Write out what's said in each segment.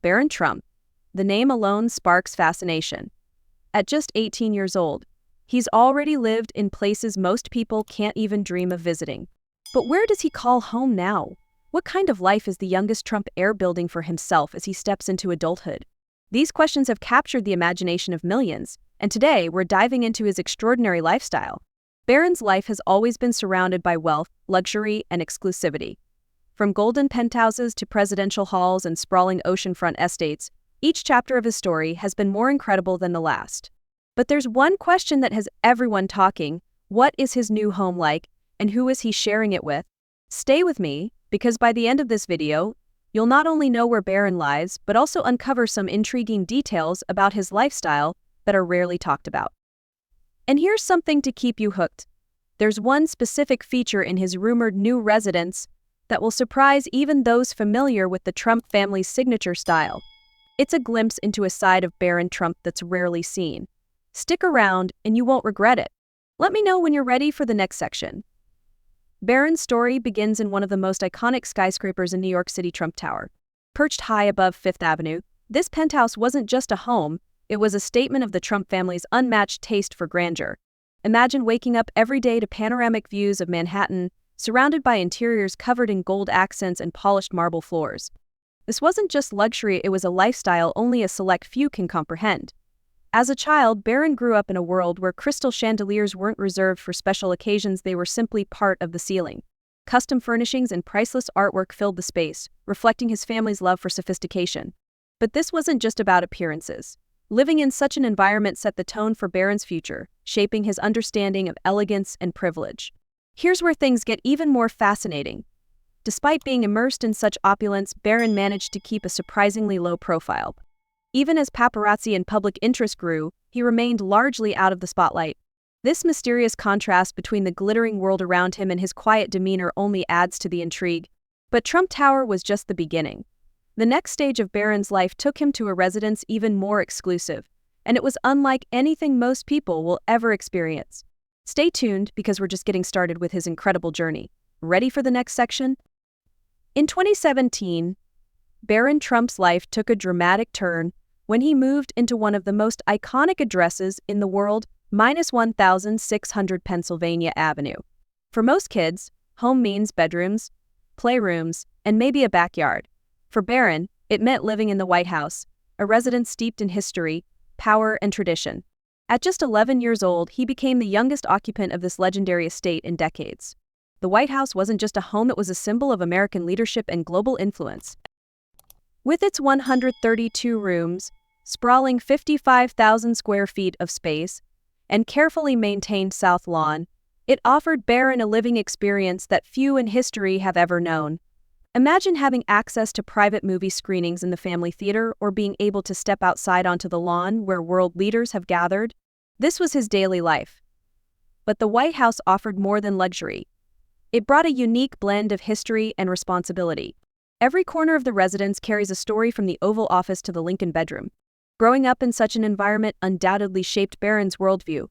Barron Trump. The name alone sparks fascination. At just 18 years old, he's already lived in places most people can't even dream of visiting. But where does he call home now? What kind of life is the youngest Trump heir building for himself as he steps into adulthood? These questions have captured the imagination of millions, and today we're diving into his extraordinary lifestyle. Barron's life has always been surrounded by wealth, luxury, and exclusivity. From golden penthouses to presidential halls and sprawling oceanfront estates, each chapter of his story has been more incredible than the last. But there's one question that has everyone talking: what is his new home like, and who is he sharing it with? Stay with me, because by the end of this video, you'll not only know where Barron lies, but also uncover some intriguing details about his lifestyle that are rarely talked about. And here's something to keep you hooked. There's one specific feature in his rumored new residence that will surprise even those familiar with the Trump family's signature style. It's a glimpse into a side of Barron Trump that's rarely seen. Stick around and you won't regret it. Let me know when you're ready for the next section. Barron's story begins in one of the most iconic skyscrapers in New York City, Trump Tower. Perched high above Fifth Avenue, this penthouse wasn't just a home, it was a statement of the Trump family's unmatched taste for grandeur. Imagine waking up every day to panoramic views of Manhattan, surrounded by interiors covered in gold accents and polished marble floors. This wasn't just luxury, it was a lifestyle only a select few can comprehend. As a child, Barron grew up in a world where crystal chandeliers weren't reserved for special occasions, they were simply part of the ceiling. Custom furnishings and priceless artwork filled the space, reflecting his family's love for sophistication. But this wasn't just about appearances. Living in such an environment set the tone for Barron's future, shaping his understanding of elegance and privilege. Here's where things get even more fascinating. Despite being immersed in such opulence, Barron managed to keep a surprisingly low profile. Even as paparazzi and public interest grew, he remained largely out of the spotlight. This mysterious contrast between the glittering world around him and his quiet demeanor only adds to the intrigue. But Trump Tower was just the beginning. The next stage of Barron's life took him to a residence even more exclusive, and it was unlike anything most people will ever experience. Stay tuned, because we're just getting started with his incredible journey. Ready for the next section? In 2017, Barron Trump's life took a dramatic turn when he moved into one of the most iconic addresses in the world, -1600 Pennsylvania Avenue. For most kids, home means bedrooms, playrooms, and maybe a backyard. For Barron, it meant living in the White House, a residence steeped in history, power, and tradition. At just 11 years old, he became the youngest occupant of this legendary estate in decades. The White House wasn't just a home, it was a symbol of American leadership and global influence. With its 132 rooms, sprawling 55,000 square feet of space, and carefully maintained South Lawn, it offered Barron a living experience that few in history have ever known. Imagine having access to private movie screenings in the family theater, or being able to step outside onto the lawn where world leaders have gathered. This was his daily life. But the White House offered more than luxury. It brought a unique blend of history and responsibility. Every corner of the residence carries a story, from the Oval Office to the Lincoln bedroom. Growing up in such an environment undoubtedly shaped Barron's worldview,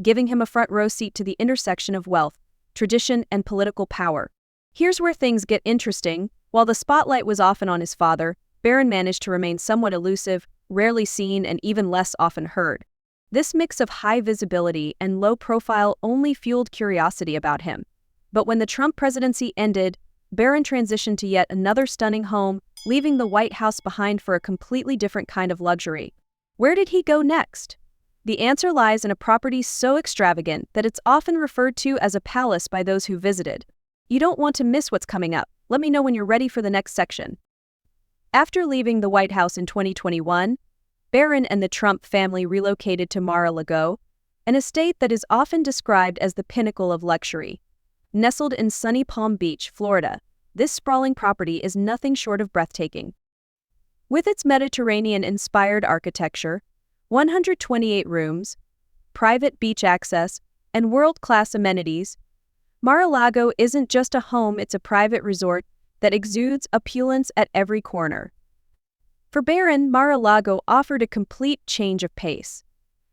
giving him a front-row seat to the intersection of wealth, tradition, and political power. Here's where things get interesting. While the spotlight was often on his father, Barron managed to remain somewhat elusive, rarely seen, and even less often heard. This mix of high visibility and low profile only fueled curiosity about him. But when the Trump presidency ended, Barron transitioned to yet another stunning home, leaving the White House behind for a completely different kind of luxury. Where did he go next? The answer lies in a property so extravagant that it's often referred to as a palace by those who visited. You don't want to miss what's coming up. Let me know when you're ready for the next section. After leaving the White House in 2021, Barron and the Trump family relocated to Mar-a-Lago, an estate that is often described as the pinnacle of luxury. Nestled in sunny Palm Beach, Florida, this sprawling property is nothing short of breathtaking. With its Mediterranean-inspired architecture, 128 rooms, private beach access, and world-class amenities, Mar-a-Lago isn't just a home, it's a private resort that exudes opulence at every corner. For Barron, Mar-a-Lago offered a complete change of pace.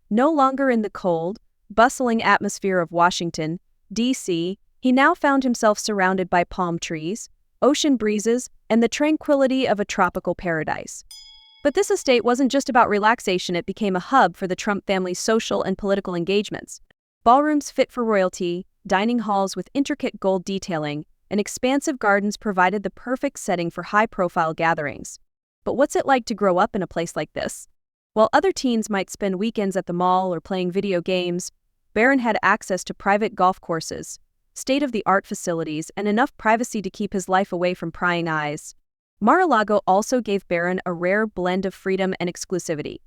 No longer in the cold, bustling atmosphere of Washington, D.C., he now found himself surrounded by palm trees, ocean breezes, and the tranquility of a tropical paradise. But this estate wasn't just about relaxation, it became a hub for the Trump family's social and political engagements. Ballrooms fit for royalty, dining halls with intricate gold detailing, and expansive gardens provided the perfect setting for high-profile gatherings. But what's it like to grow up in a place like this? While other teens might spend weekends at the mall or playing video games, Barron had access to private golf courses, state-of-the-art facilities, and enough privacy to keep his life away from prying eyes. Mar-a-Lago also gave Barron a rare blend of freedom and exclusivity.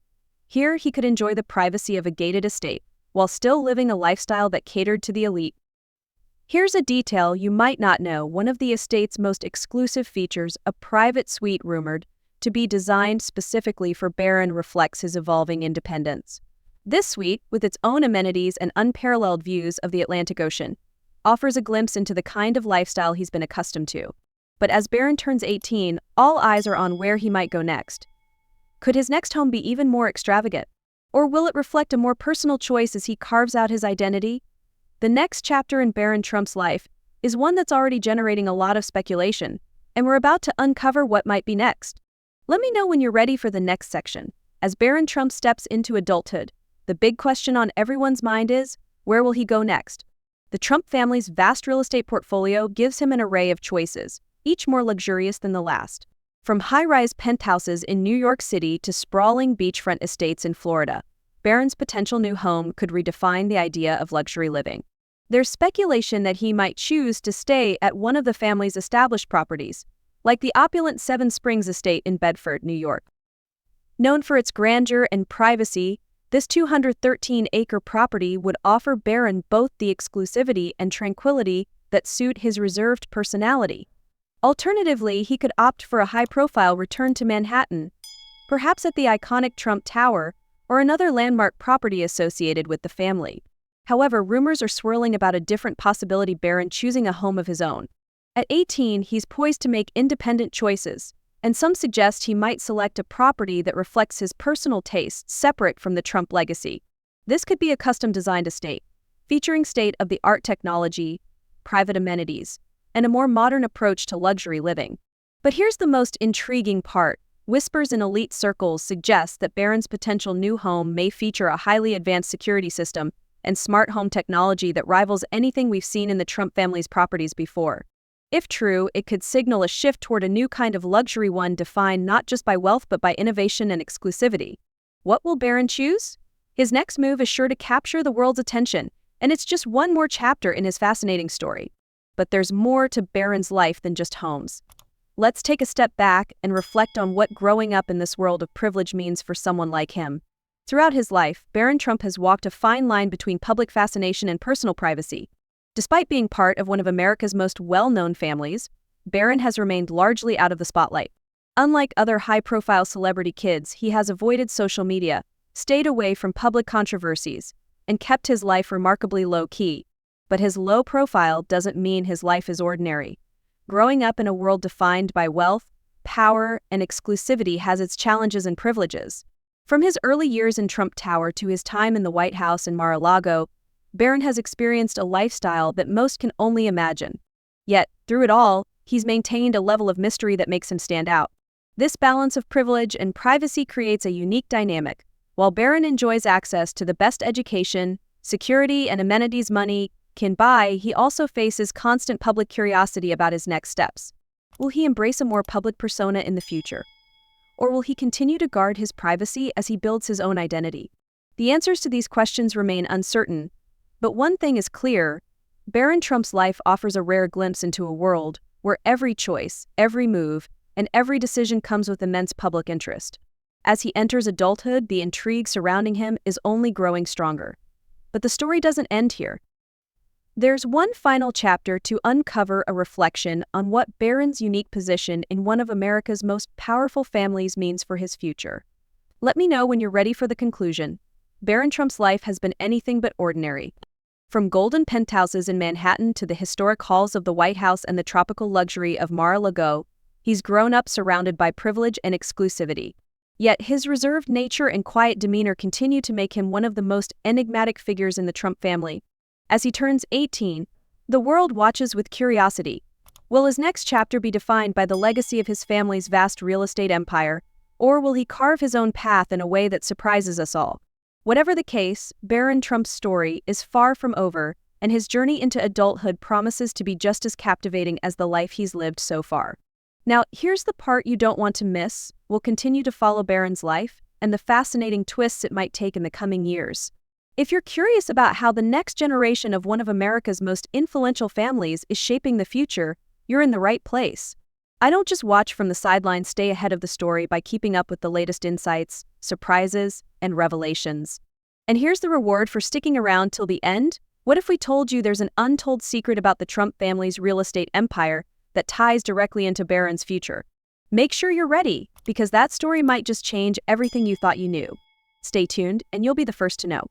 Here, he could enjoy the privacy of a gated estate, while still living a lifestyle that catered to the elite. Here's a detail you might not know. One of the estate's most exclusive features, a private suite rumored to be designed specifically for Barron, reflects his evolving independence. This suite, with its own amenities and unparalleled views of the Atlantic Ocean, offers a glimpse into the kind of lifestyle he's been accustomed to. But as Barron turns 18, all eyes are on where he might go next. Could his next home be even more extravagant? Or will it reflect a more personal choice as he carves out his identity? The next chapter in Barron Trump's life is one that's already generating a lot of speculation, and we're about to uncover what might be next. Let me know when you're ready for the next section. As Barron Trump steps into adulthood, the big question on everyone's mind is, where will he go next? The Trump family's vast real estate portfolio gives him an array of choices, each more luxurious than the last. From high-rise penthouses in New York City to sprawling beachfront estates in Florida, Barron's potential new home could redefine the idea of luxury living. There's speculation that he might choose to stay at one of the family's established properties, like the opulent Seven Springs estate in Bedford, New York. Known for its grandeur and privacy, this 213-acre property would offer Barron both the exclusivity and tranquility that suit his reserved personality. Alternatively, he could opt for a high-profile return to Manhattan, perhaps at the iconic Trump Tower or another landmark property associated with the family. However, rumors are swirling about a different possibility: Barron choosing a home of his own. At 18, he's poised to make independent choices, and some suggest he might select a property that reflects his personal tastes, separate from the Trump legacy. This could be a custom-designed estate, featuring state-of-the-art technology, private amenities, and a more modern approach to luxury living. But here's the most intriguing part. Whispers in elite circles suggest that Barron's potential new home may feature a highly advanced security system and smart home technology that rivals anything we've seen in the Trump family's properties before. If true, it could signal a shift toward a new kind of luxury, one defined not just by wealth but by innovation and exclusivity. What will Barron choose? His next move is sure to capture the world's attention, and it's just one more chapter in his fascinating story. But there's more to Barron's life than just homes. Let's take a step back and reflect on what growing up in this world of privilege means for someone like him. Throughout his life, Barron Trump has walked a fine line between public fascination and personal privacy. Despite being part of one of America's most well-known families, Barron has remained largely out of the spotlight. Unlike other high-profile celebrity kids, he has avoided social media, stayed away from public controversies, and kept his life remarkably low-key. But his low profile doesn't mean his life is ordinary. Growing up in a world defined by wealth, power, and exclusivity has its challenges and privileges. From his early years in Trump Tower to his time in the White House and Mar-a-Lago, Barron has experienced a lifestyle that most can only imagine. Yet, through it all, he's maintained a level of mystery that makes him stand out. This balance of privilege and privacy creates a unique dynamic. While Barron enjoys access to the best education, security, and amenities money can buy, he also faces constant public curiosity about his next steps. Will he embrace a more public persona in the future? Or will he continue to guard his privacy as he builds his own identity? The answers to these questions remain uncertain, but one thing is clear: Barron Trump's life offers a rare glimpse into a world where every choice, every move, and every decision comes with immense public interest. As he enters adulthood, the intrigue surrounding him is only growing stronger. But the story doesn't end here. There's one final chapter to uncover, a reflection on what Barron's unique position in one of America's most powerful families means for his future. Let me know when you're ready for the conclusion. Barron Trump's life has been anything but ordinary. From golden penthouses in Manhattan to the historic halls of the White House and the tropical luxury of Mar-a-Lago, he's grown up surrounded by privilege and exclusivity. Yet his reserved nature and quiet demeanor continue to make him one of the most enigmatic figures in the Trump family. As he turns 18, the world watches with curiosity. Will his next chapter be defined by the legacy of his family's vast real estate empire, Or will he carve his own path in a way that surprises us all? Whatever the case, Barron Trump's story is far from over, and his journey into adulthood promises to be just as captivating as the life he's lived so far. Now, here's the part you don't want to miss. We'll continue to follow Barron's life and the fascinating twists it might take in the coming years. If you're curious about how the next generation of one of America's most influential families is shaping the future, you're in the right place. I don't just watch from the sidelines, stay ahead of the story by keeping up with the latest insights, surprises, and revelations. And here's the reward for sticking around till the end. What if we told you there's an untold secret about the Trump family's real estate empire that ties directly into Barron's future? Make sure you're ready, because that story might just change everything you thought you knew. Stay tuned, and you'll be the first to know.